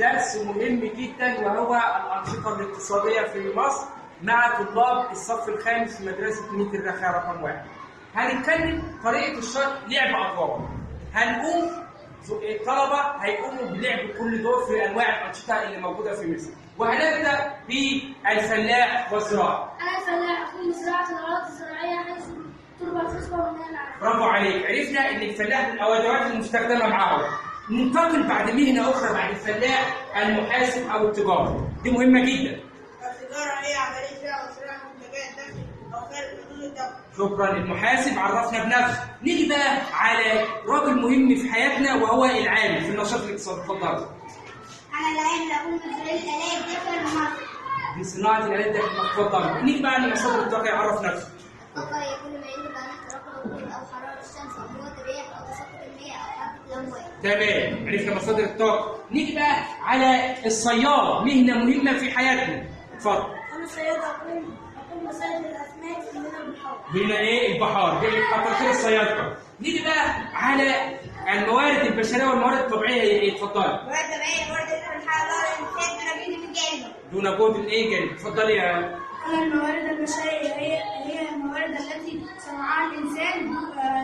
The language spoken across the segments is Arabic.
درس مهم جدا وهو الأنشطة الاقتصادية في مصر مع طلاب الصف الخامس في مدرسة ميت الرخاء رقم 1. هنتكلم طريقة الشرح لعب أدوار. هنقوم الطلبة هيقوموا بلعب كل دور في أنواع الأنشطة اللي موجودة في مصر. وهنبدأ بالفلاح والزراعة. أنا الفلاح أقوم بزراعة الأراضي الزراعية حيث تربى الخصبة والمياه العذبة. برافو عليك، عرفنا إن الفلاح من الأدوات المستخدمة معاهم. ننتقل بعد مهنة أخرى بعد الفلاح المحاسب أو التجارة، دي مهمة جدا. التجارة هي عملية بيع وشراء منتجات داخل أو خارج حدود الدولة. شكرا، المحاسب عرفنا بنفسه. نيجي بقى على راجل مهم في حياتنا وهو العامل في النشاط الاقتصادي. اتفضل. أنا العامل أقوم بزراعة الآلات داخل المصنع. دي صناعة الآلات داخل المصنع. اتفضل. نيجي بقى لمصادر الطاقة، يعرف نفسه. الطاقة هي كل ما ينتج عن احتراق الوقود أو حرارة الشمس أو قوة الرياح أو تساقط المياه أو حركة الأمواج. تمام، عرفنا مصادر الطاقة. نيجي بقى على الصياد، مهنة مهمة في حياتنا. اتفضل. أنا الصياد أقوم بصيد الأسماك من البحار. هنا ايه؟ البحار، دي كتر الصيادة. نيجي بقى على الموارد البشرية والموارد الطبيعية. ايه؟ اتفضلي. موارد طبيعية موارد الحرارة الإنسان دون جهد من جانبه. دون جهد ايه جانب؟ اتفضلي يا. أنا الموارد البشرية هي الموارد التي صنعها الإنسان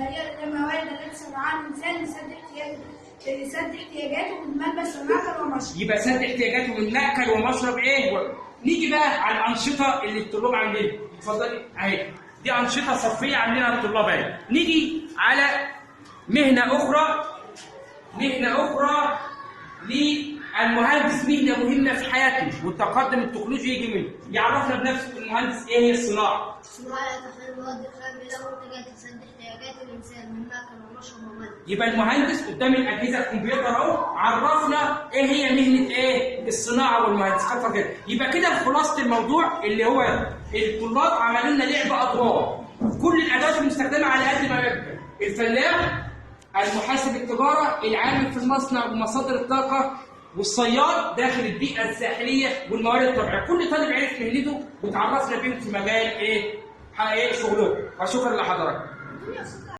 هي الموارد التي صنعها الإنسان لسد احتياجاته من ملبس ومأكل ومشرب. يبقى سد احتياجاته من مأكل ومشرب ايه؟ نيجي بقى على الأنشطة اللي الطلاب عاملينها. اتفضلي اهي. دي أنشطة صفية عاملينها الطلاب اهي. نيجي على مهنة أخرى للمهندس، مهنة مهمة في حياتنا والتقدم التكنولوجي يجي منه. يعرفنا بنفسه المهندس ايه هي الصناعة؟ الصناعة تحتاج مواد خام له منتجات تسد احتياجات الإنسان من مأكل ومشرب وملبس. يبقى المهندس قدام الأجهزة الكمبيوتر أهو عرفنا ايه هي مهنة ايه؟ الصناعة والمهندس. خطوة كده. يبقى كده خلاصة الموضوع اللي هو الطلاب عملوا لنا لعب أدوار. كل الأدوات المستخدمة على قد ما يمكن. الفلاح، المحاسب التجارة، العامل في المصنع ومصادر الطاقة، والصياد داخل البيئة الساحلية والموارد الطبيعية. كل طالب عرف مهنته وتعرفنا بيهم في مجال ايه؟ شغله. وشكرا لحضرتك.